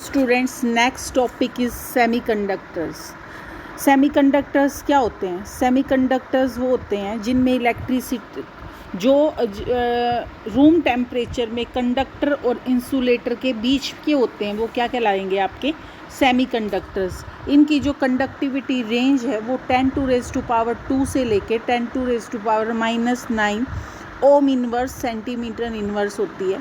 Students, next topic is semiconductors. Semiconductors क्या होते हैं? सेमीकंडक्टर्स वो होते हैं जिनमें इलेक्ट्रिसिटी जो रूम टेम्परेचर में कंडक्टर और इंसुलेटर के बीच के होते हैं, वो क्या कहलाएंगे? आपके सेमीकंडक्टर्स। इनकी जो कंडक्टिविटी रेंज है वो 10⁻² से लेके 10⁻⁻⁹ ओम इनवर्स सेंटीमीटर इनवर्स होती है।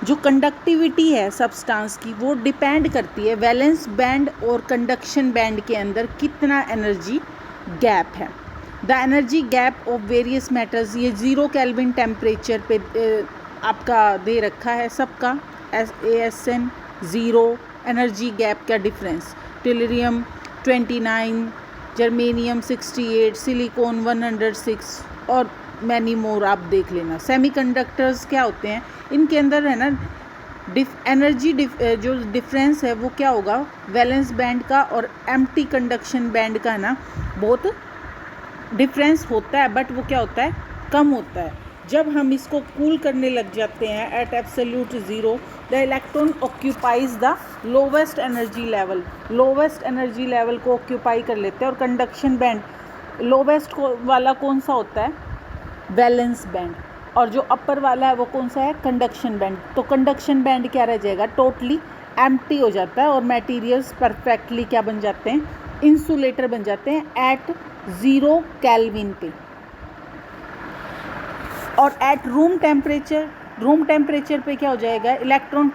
जो कंडक्टिविटी है सब्सटेंस की वो डिपेंड करती है वैलेंस बैंड और कंडक्शन बैंड के अंदर कितना एनर्जी गैप है। The energy gap of various matters, ये 0 केल्विन टेम्परेचर पे आपका दे रखा है सबका। ASN 0 एनर्जी गैप का डिफरेंस। टेलरियम 29, जर्मेनियम 68, सिलिकॉन 106 और मैनी मोर आप देख लेना। सेमीकंडक्टर्स क्या होते हैं? इनके अंदर है ना एनर्जी जो डिफरेंस है वो क्या होगा? वैलेंस बैंड का और एम्प्टी कंडक्शन बैंड का है ना बहुत डिफरेंस होता है, बट वो क्या होता है? कम होता है। जब हम इसको कूल करने लग जाते हैं at absolute 0, the electron occupies the lowest energy level. Lowest energy level को ऑक्यूपाई कर लेते हैं। और कंडक्शन बैंड लोवेस्ट वाला कौन सा होता है? Valence band. और जो अपर वाला है वो कौन सा है? Conduction band. तो कंडक्शन बैंड क्या रह जाएगा? टोटली एम्प्टी हो जाता है और मटेरियल्स परफेक्टली क्या बन जाते हैं? इंसुलेटर बन जाते हैं एट 0 केल्विन पे। और एट रूम टेम्परेचर पे क्या हो जाएगा? इलेक्ट्रॉन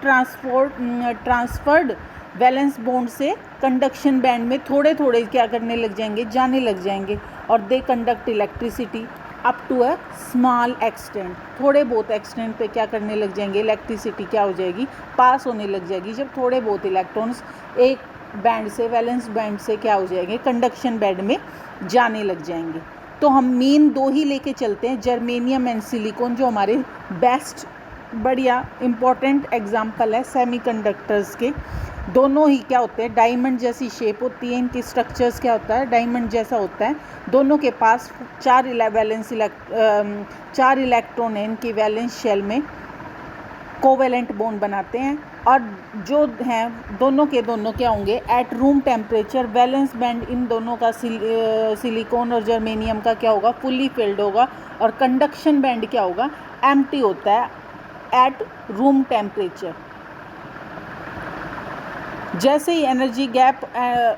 ट्रांसफर्ड वैलेंस बॉन्ड से कंडक्शन बैंड में थोड़े थोड़े क्या करने लग जाएंगे? जाने लग जाएंगे। और they conduct electricity up to a small extent. थोड़े बहुत एक्सटेंट पे क्या करने लग जाएंगे? इलेक्ट्रिसिटी क्या हो जाएगी? पास होने लग जाएगी। जब थोड़े बहुत इलेक्ट्रॉन्स एक बैंड से, वैलेंस बैंड से क्या हो जाएंगे? कंडक्शन बैंड में जाने लग जाएंगे। तो हम मेन 2 ही लेके चलते हैं, जर्मेनियम एंड सिलिकॉन, जो हमारे बेस्ट बढ़िया इंपॉर्टेंट एग्जाम्पल है सेमीकंडक्टर्स के। दोनों ही क्या होते हैं? डायमंड जैसी शेप होती है इनकी। स्ट्रक्चर्स क्या होता है? डायमंड जैसा होता है। दोनों के पास 4 इलेक्ट्रॉन हैं इनकी वैलेंस शेल में, कोवेलेंट बॉन्ड बनाते हैं। और जो हैं दोनों के दोनों क्या होंगे? At room temperature valence band इन दोनों का सिलिकॉन और जर्मेनियम का क्या होगा? फुल्ली फिल्ड होगा। और कंडक्शन बैंड क्या होगा? एम्प्टी होता है एट रूम टेम्परेचर। जैसे ही energy gap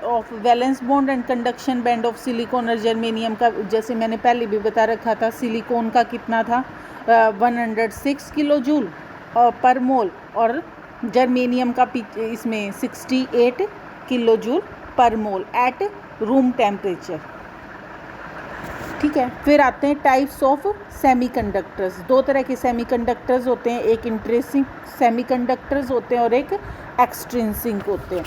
of valence bond and conduction band of silicon और जर्मेनियम का, जैसे मैंने पहले भी बता रखा था, सिलिकॉन का कितना था? 106 किलो जूल पर मोल, और जर्मेनियम का इसमें 68 किलो जूल पर मोल एट रूम टेम्परेचर। ठीक है। फिर आते हैं टाइप्स ऑफ सेमीकंडक्टर्स। 2 तरह के सेमीकंडक्टर्स होते हैं, एक इंट्रिंसिक सेमीकंडक्टर्स होते हैं और एक एक्सट्रिंसिक होते हैं।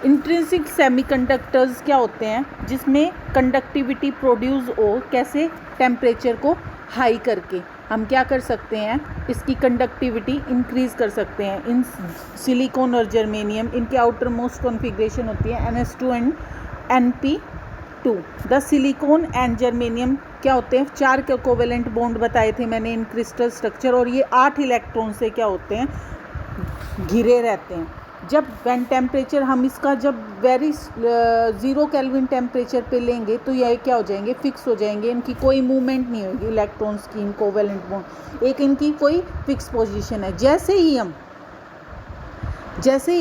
इंट्रिंसिक सेमीकंडक्टर्स क्या होते हैं? जिसमें कंडक्टिविटी प्रोड्यूस हो, कैसे? टेम्परेचर को हाई करके हम क्या कर सकते हैं? इसकी कंडक्टिविटी इंक्रीज़ कर सकते हैं। इन सिलिकॉन और जर्मेनियम, इनकी आउटर मोस्ट कॉन्फ़िगरेशन होती है NS2 and NP2। The silicon and germanium क्या होते हैं? 4 के कोवेलेंट बॉन्ड बताए थे मैंने इन क्रिस्टल स्ट्रक्चर, और ये 8 इलेक्ट्रॉन से क्या होते हैं? घिरे रहते हैं। जब वैन टेम्परेचर हम इसका जब 0 केल्विन टेम्परेचर पे लेंगे तो यह क्या हो जाएंगे? फिक्स हो जाएंगे। इनकी कोई मूवमेंट नहीं होगी इलेक्ट्रॉन्स की, इन कोवेलेंट बॉन्ड, एक इनकी कोई फिक्स पोजीशन है। जैसे ही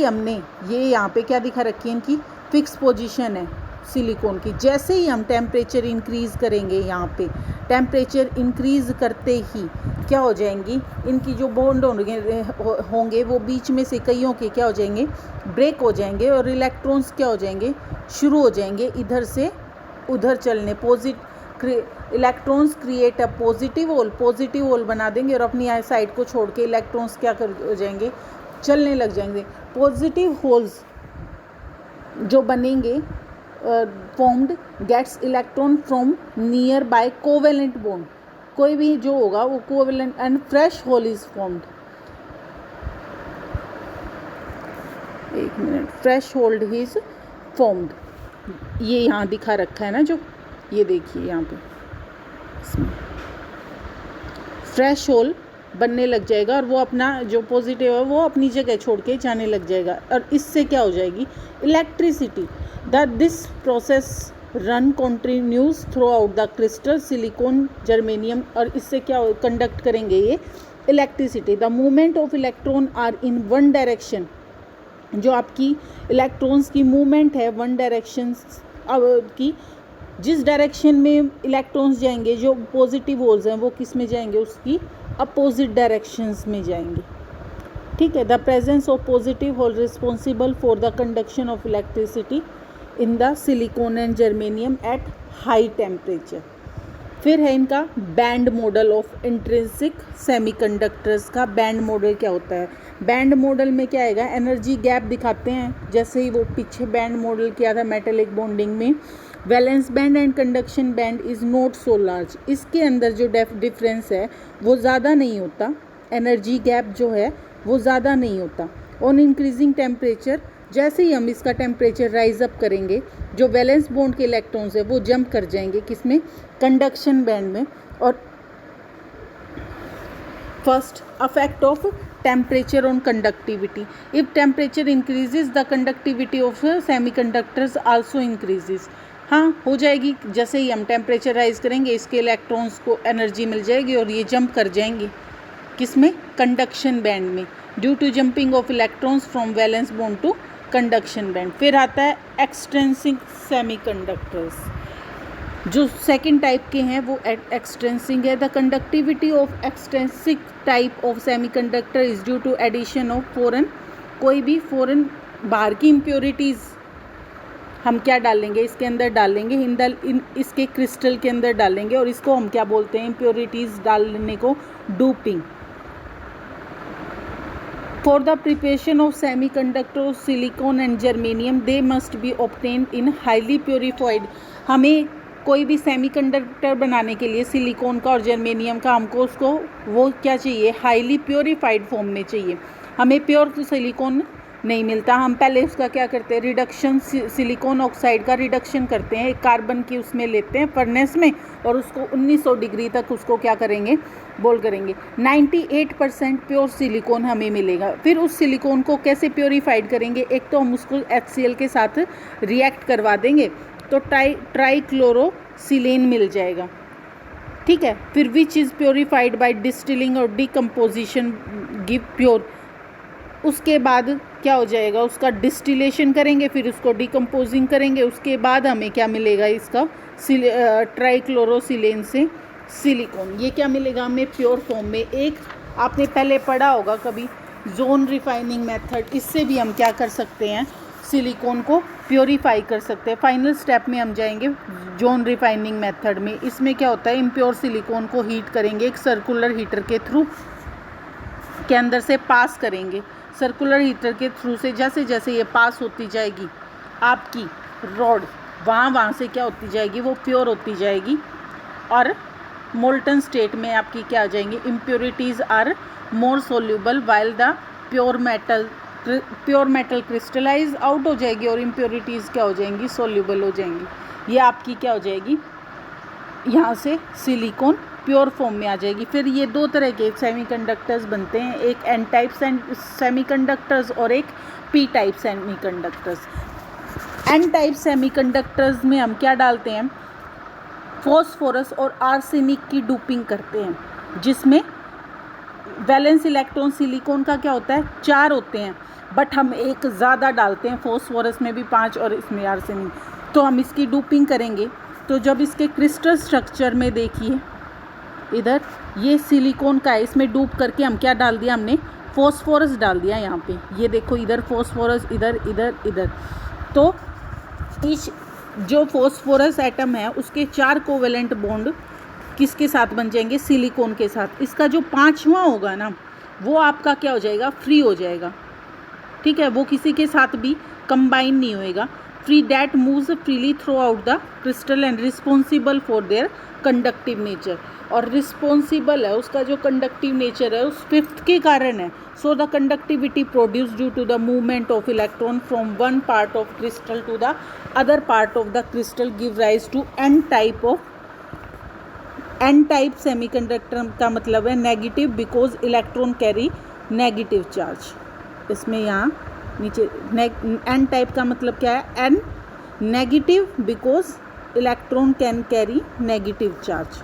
हमने ये यहाँ पे क्या दिखा रखी है? इनकी फिक्स पोजीशन है सिलिकॉन की। जैसे ही हम टेम्परेचर इंक्रीज़ करेंगे, यहाँ पे टेम्परेचर इंक्रीज़ करते ही क्या हो जाएंगी? इनकी जो बॉन्ड होंगे वो बीच में से कईयों के क्या हो जाएंगे? ब्रेक हो जाएंगे। और इलेक्ट्रॉन्स क्या हो जाएंगे? शुरू हो जाएंगे इधर से उधर चलने। Electrons create a positive hole बना देंगे और अपनी साइड को छोड़ के इलेक्ट्रॉन्स क्या हो जाएंगे? चलने लग जाएंगे। पॉजिटिव होल्स जो बनेंगे formed gets electron from nearby covalent bond. कोई भी जो होगा वो covalent and fresh hole is formed. एक minute, fresh hold is formed. ये यहाँ दिखा रखा है ना, जो ये देखिए यहाँ पे इसमें फ्रेश होल बनने लग जाएगा और वो अपना जो पॉजिटिव है वो अपनी जगह छोड़ के जाने लग जाएगा। और इससे क्या हो जाएगी, electricity. This process run continues throughout the crystal silicon germanium. और इससे क्या कंडक्ट करेंगे ये electricity. The movement of electron are in one direction. जो आपकी इलेक्ट्रॉन्स की मूवमेंट है वन डायरेक्शन की, जिस डायरेक्शन में इलेक्ट्रॉन्स जाएंगे, जो पॉजिटिव होल्स हैं वो किस में जाएंगे, उसकी अपोजिट डायरेक्शंस में जाएंगे। ठीक है। The presence of positive hole responsible for the conduction of electricity in the silicon and germanium at high temperature. फिर है इनका band model of intrinsic semiconductors का। बैंड मॉडल क्या होता है, बैंड मॉडल में क्या आएगा, एनर्जी गैप दिखाते हैं, जैसे ही वो पीछे बैंड मॉडल किया था मेटेलिक बॉन्डिंग में। Valence band and conduction band is not so large. इसके अंदर जो डिफरेंस है वो ज़्यादा नहीं होता, एनर्जी गैप जो है वो ज़्यादा नहीं होता। ऑन इंक्रीजिंग टेम्परेचर, जैसे ही हम इसका टेम्परेचर राइज अप करेंगे, जो वैलेंस बॉन्ड के इलेक्ट्रॉन्स है वो जंप कर जाएंगे किसमें, कंडक्शन बैंड में। और first affect of temperature on conductivity. If temperature increases the conductivity of semiconductors also increases. हाँ, हो जाएगी, जैसे ही हम टेम्परेचर राइज करेंगे इसके इलेक्ट्रॉन्स को एनर्जी मिल जाएगी और ये जंप कर जाएंगे किसमें, कंडक्शन बैंड में, due to jumping off electrons from valence bond to conduction band. फिर आता है एक्सट्रिंसिक सेमीकंडक्टर्स। जो सेकंड टाइप के हैं वो एक्सट्रिंसिक है। The conductivity of extrinsic type of semiconductor is due to addition of foreign, कोई भी फॉरेन बाहर की इम्प्योरिटीज़ हम क्या डालेंगे, इसके अंदर डालेंगे, इसके क्रिस्टल के अंदर डालेंगे, और इसको हम क्या बोलते हैं, इम्प्योरिटीज़ डालने को doping. For the preparation of semiconductor silicon and germanium they must be obtained in highly purified. हमें कोई भी सेमीकंडक्टर बनाने के लिए सिलिकॉन का और जर्मेनियम का हमको उसको वो क्या चाहिए, हाईली प्योरीफाइड फॉर्म में चाहिए। हमें प्योर सिलिकॉन नहीं मिलता, हम पहले उसका क्या करते हैं, रिडक्शन, सिलिकॉन ऑक्साइड का रिडक्शन करते हैं, एक कार्बन की उसमें लेते हैं फर्नेस में और उसको 1900 डिग्री तक उसको क्या करेंगे, बोल करेंगे। 98% प्योर सिलिकॉन हमें मिलेगा। फिर उस सिलिकॉन को कैसे प्योरीफाइड करेंगे, एक तो हम उसको HCl के साथ रिएक्ट करवा देंगे तो ट्राईक्लोरोसिलेन मिल जाएगा। ठीक है। फिर which is purified by distilling और डिकम्पोजिशन गिव प्योर। उसके बाद क्या हो जाएगा, उसका डिस्टिलेशन करेंगे, फिर उसको डिकम्पोजिंग करेंगे, उसके बाद हमें क्या मिलेगा, इसका ट्राईक्लोरोसिलेन से सिलिकॉन। ये क्या मिलेगा हमें प्योर फॉर्म में। एक आपने पहले पढ़ा होगा कभी जोन रिफाइनिंग मेथड, इससे भी हम क्या कर सकते हैं, सिलिकॉन को प्योरीफाई कर सकते हैं। फाइनल स्टेप में हम जाएंगे जोन रिफाइनिंग मेथड में। इसमें क्या होता है, इम्प्योर सिलिकॉन को हीट करेंगे, एक सर्कुलर हीटर के थ्रू के अंदर से पास करेंगे। सर्कुलर हीटर के थ्रू से जैसे जैसे ये पास होती जाएगी आपकी रॉड, वहाँ से क्या होती जाएगी, वो प्योर होती जाएगी और मोल्टन स्टेट में आपकी क्या आ जाएंगी, impurities are more soluble while the pure metal crystallize out हो जाएगी और इम्प्योरिटीज़ क्या हो जाएंगी, सोल्यूबल हो जाएंगी। ये आपकी क्या हो जाएगी, यहाँ से सिलिकॉन प्योर फॉर्म में आ जाएगी। फिर ये दो तरह के सेमीकंडक्टर्स बनते हैं, एक एन टाइप सेमीकंडक्टर्स और एक P type semiconductors. N type semiconductors में हम क्या डालते हैं, फॉस्फोरस और आर्सेनिक की डोपिंग करते हैं, जिसमें वैलेंस इलेक्ट्रॉन सिलिकॉन का क्या होता है, 4 होते हैं, बट हम एक ज़्यादा डालते हैं, फॉस्फोरस में भी 5 और इसमें आर्सेनिक। तो हम इसकी डोपिंग करेंगे तो जब इसके क्रिस्टल स्ट्रक्चर में देखिए, इधर ये सिलिकॉन का है, इसमें डूब करके हम क्या डाल दिया, हमने फॉस्फोरस डाल दिया यहाँ पे। ये देखो इधर फॉस्फोरस, इधर इधर इधर। तो इस जो फॉस्फोरस एटम है उसके 4 कोवेलेंट बॉन्ड किसके साथ बन जाएंगे, सिलिकॉन के साथ। इसका जो 5वां होगा ना, वो आपका क्या हो जाएगा, फ्री हो जाएगा। ठीक है, वो किसी के साथ भी कंबाइन नहीं होएगा। Free that moves freely through out the crystal and responsible for their conductive nature. और रिस्पॉन्सिबल है, उसका जो कंडक्टिव नेचर है उस 5th के कारण है। So the conductivity produce due to the movement of electron from one part of crystal to the other part of the crystal give rise to N type of N type semiconductor का मतलब है negative because electron carry negative charge. इसमें यहाँ नीचे N type का मतलब क्या है, N negative because electron can carry negative charge.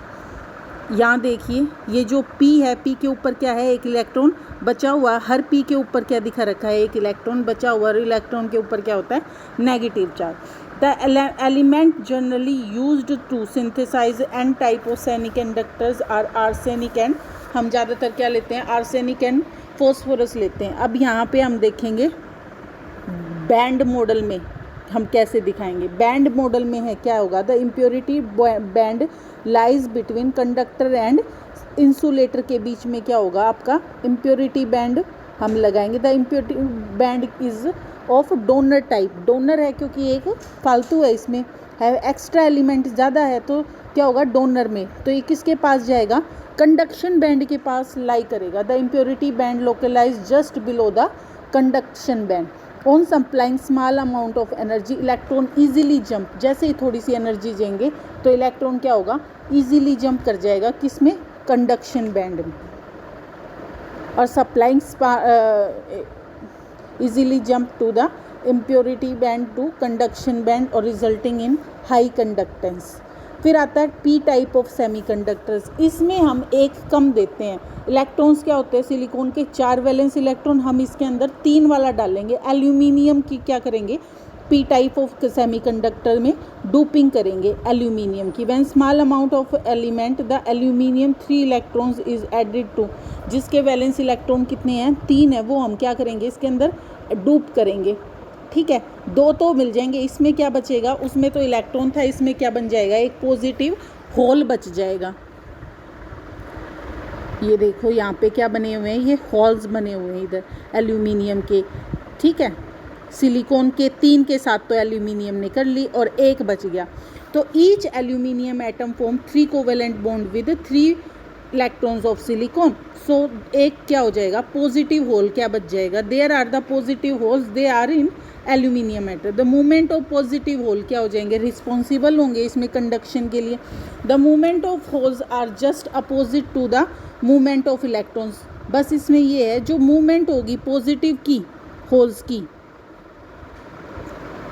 यहाँ देखिए ये जो P है, P के ऊपर क्या है, एक इलेक्ट्रॉन बचा हुआ। हर P के ऊपर क्या दिखा रखा है, एक इलेक्ट्रॉन बचा हुआ। और इलेक्ट्रॉन के ऊपर क्या होता है, negative charge. The element generally used to synthesize N type of semiconductors are arsenic and, हम ज़्यादातर क्या लेते हैं, आर्सेनिक एंड फॉस्फोरस लेते हैं। अब यहाँ पे हम देखेंगे बैंड मॉडल में हम कैसे दिखाएंगे। बैंड मॉडल में है क्या होगा, the impurity band lies between conductor and insulator के बीच में क्या होगा आपका इम्प्योरिटी बैंड हम लगाएंगे। The impurity band is of donor type, donor है क्योंकि एक फालतू है, इसमें है एक्स्ट्रा एलिमेंट ज़्यादा है, तो क्या होगा डोनर में, तो ये किसके पास जाएगा, कंडक्शन बैंड के पास लाई करेगा। The impurity band localize just below the conduction band on supplying small amount of energy electron easily jump, जैसे ही थोड़ी सी एनर्जी देंगे तो इलेक्ट्रॉन क्या होगा, ईजिली जंप कर जाएगा, किस में, कंडक्शन बैंड में। और supplying easily jump to the impurity band to conduction band और रिजल्टिंग इन हाई कंडक्टेंस। फिर आता है पी टाइप ऑफ सेमीकंडक्टर्स, इसमें हम एक कम देते हैं। इलेक्ट्रॉन्स क्या होते हैं, सिलिकॉन के 4 वैलेंस इलेक्ट्रॉन, हम इसके अंदर 3 वाला डालेंगे। एल्यूमिनियम की क्या करेंगे, पी टाइप ऑफ सेमीकंडक्टर में डोपिंग करेंगे एल्यूमिनियम की। When small amount of element the aluminium 3 electrons is added to, जिसके वैलेंस इलेक्ट्रॉन कितने हैं, 3 है, वो हम क्या करेंगे इसके अंदर डूप करेंगे। ठीक है, 2 तो मिल जाएंगे, इसमें क्या बचेगा, उसमें तो इलेक्ट्रॉन था, इसमें क्या बन जाएगा, एक पॉजिटिव होल बच जाएगा। ये देखो यहाँ पे क्या बने हुए हैं, ये होल्स बने हुए हैं इधर एल्यूमिनियम के। ठीक है, सिलिकॉन के 3 के साथ तो एल्यूमिनियम ने कर ली और एक बच गया। तो each aluminium atom form 3 covalent bond with 3 electrons of silicon. So एक क्या हो जाएगा, पॉजिटिव होल क्या बच जाएगा, there are the positive holes, they are in aluminium atom. The movement of positive hole क्या हो जाएंगे, रिस्पॉन्सिबल होंगे इसमें कंडक्शन के लिए। The movement of holes are just opposite to the movement of electrons. बस इसमें ये है, जो मूवमेंट होगी पॉजिटिव की, होल्स की,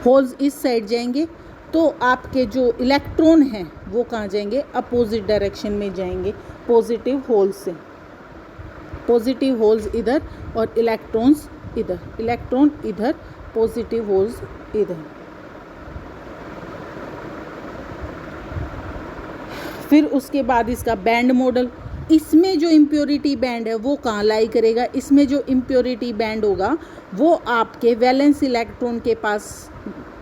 होल्स इस साइड जाएंगे, तो आपके जो इलेक्ट्रॉन हैं वो कहाँ जाएंगे, अपोजिट डायरेक्शन में जाएंगे पॉजिटिव होल्स से। पॉजिटिव होल्स इधर और इलेक्ट्रॉन्स इधर, इलेक्ट्रॉन इधर, पॉजिटिव होल्स इधर। फिर उसके बाद इसका बैंड मॉडल, इसमें जो इम्प्योरिटी बैंड है वो कहाँ लाई करेगा, इसमें जो इम्प्योरिटी बैंड होगा वो आपके वैलेंस इलेक्ट्रॉन के पास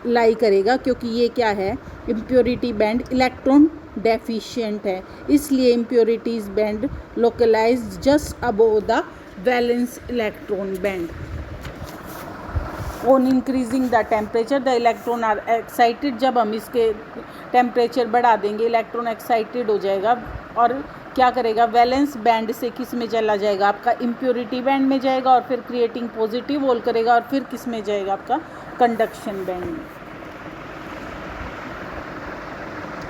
लाई करेगा, क्योंकि ये क्या है, इम्प्योरिटी बैंड इलेक्ट्रॉन डेफिशिएंट है, इसलिए impurities band localize just above the valence electron band. On increasing the temperature the electron are excited, जब हम इसके टेम्परेचर बढ़ा देंगे इलेक्ट्रॉन एक्साइटेड हो जाएगा और क्या करेगा, वैलेंस बैंड से किस में चला जाएगा, आपका इम्प्योरिटी बैंड में जाएगा और फिर क्रिएटिंग पॉजिटिव होल करेगा और फिर किस में जाएगा, आपका कंडक्शन बैंड में।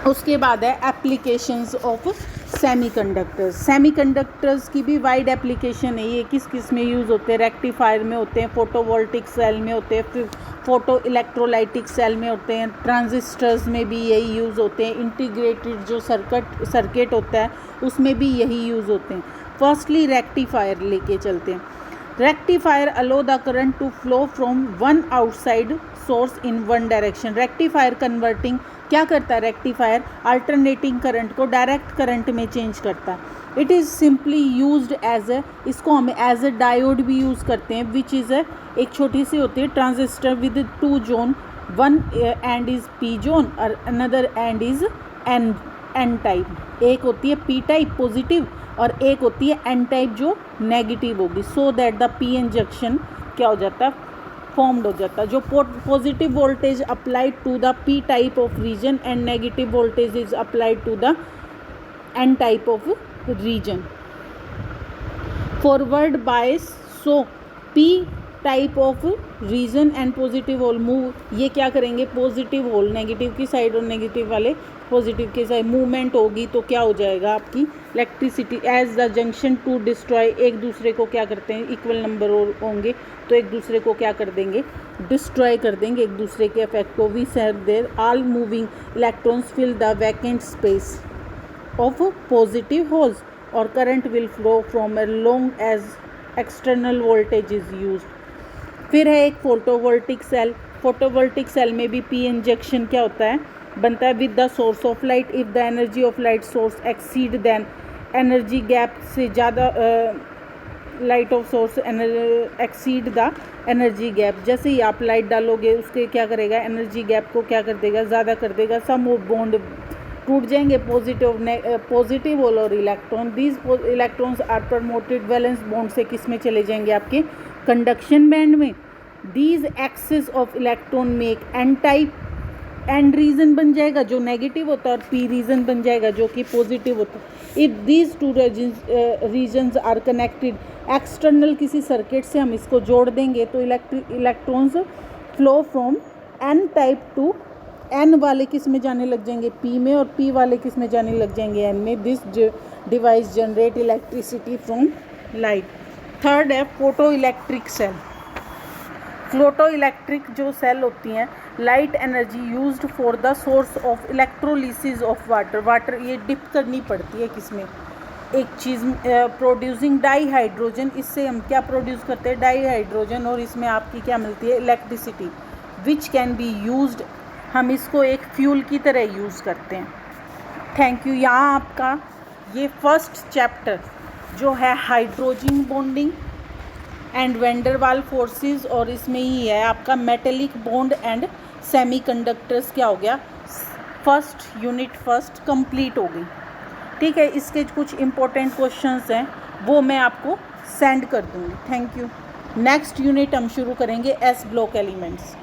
उसके बाद है एप्लीकेशंस ऑफ सेमीकंडक्टर्स। सेमीकंडक्टर्स की भी वाइड एप्लीकेशन है, ये किस किस में यूज़ होते हैं, रेक्टिफायर में होते हैं, फोटोवोल्टिक सेल में होते हैं, फिर फोटो इलेक्ट्रोलाइटिक सेल में होते हैं, ट्रांजिस्टर्स में भी यही यूज़ होते हैं, इंटीग्रेटेड जो सर्किट होता है उसमें भी यही यूज़ होते हैं। फर्स्टली रेक्टिफायर लेके चलते हैं। Rectifier allow the current to flow from one outside source in one direction. Rectifier converting क्या करता है, रेक्टिफायर अल्टरनेटिंग करंट को डायरेक्ट करंट में चेंज करता है। It is simply used as a, इसको हम एज ए डायोड भी यूज़ करते हैं, विच इज़ एक छोटी सी होती है transistor with 2 zone, one end is P zone और another end is N type. एक होती है पी टाइप पॉजिटिव और एक होती है एन टाइप जो नेगेटिव होगी, so that the P N junction क्या हो जाता है, फॉर्म्ड हो जाता है। जो positive voltage applied to the P type of region and negative voltage is applied to the N type of region. Forward bias, so P type of region and positive hole move, ये क्या करेंगे, positive hole negative की side और negative वाले positive के side movement होगी तो क्या हो जाएगा आपकी electricity as the junction to destroy, एक दूसरे को क्या करते हैं, इक्वल नंबर होंगे तो एक दूसरे को क्या कर देंगे, डिस्ट्रॉय कर देंगे एक दूसरे के इफेक्ट को। We said their all moving electrons fill the vacant space of positive holes और current will flow from as long as external voltage is use. फिर है एक फोटोवोल्टिक सेल, फोटोवोल्टिक सेल में भी पी इंजेक्शन क्या होता है, बनता है with the source of light if the energy of light source exceed then energy gap से ज़्यादा light of source exceed the energy gap, जैसे ही आप लाइट डालोगे उसके क्या करेगा, एनर्जी गैप को क्या कर देगा, ज़्यादा कर देगा, सम बॉन्ड टूट जाएंगे पॉजिटिव होल और electron, these electrons are promoted valence bond से किस में चले जाएंगे, आपके कंडक्शन बैंड में। These excess of electron make N type, N region बन जाएगा जो नेगेटिव होता है और पी रीजन बन जाएगा जो कि पॉजिटिव होता है। If these two regions are connected external किसी सर्किट से हम इसको जोड़ देंगे तो electrons flow from N type to, N वाले किस में जाने लग जाएंगे, पी में, और पी वाले किस में जाने लग जाएंगे, एन में। This device generate electricity from light. Third है photo electric cell. Photo electric जो सेल होती हैं, light energy used for the source of electrolysis of water, water ये डिप करनी पड़ती है किसमें, एक चीज़ प्रोड्यूसिंग डाई हाइड्रोजन, इससे हम क्या प्रोड्यूस करते हैं, डाई हाइड्रोजन, और इसमें आपकी क्या मिलती है, electricity, which can be used, हम इसको एक फ्यूल की तरह यूज़ करते हैं। Thank you. यहाँ आपका ये फर्स्ट चैप्टर जो है हाइड्रोजन बॉन्डिंग एंड वैंडरवाल फोर्सेस, और इसमें ही है आपका मेटेलिक बॉन्ड एंड सेमीकंडक्टर्स, क्या हो गया, फर्स्ट यूनिट फर्स्ट कंप्लीट हो गई। ठीक है, इसके कुछ इंपॉर्टेंट क्वेश्चंस हैं वो मैं आपको सेंड कर दूँगी। Thank you. नेक्स्ट यूनिट हम शुरू करेंगे एस ब्लॉक एलिमेंट्स।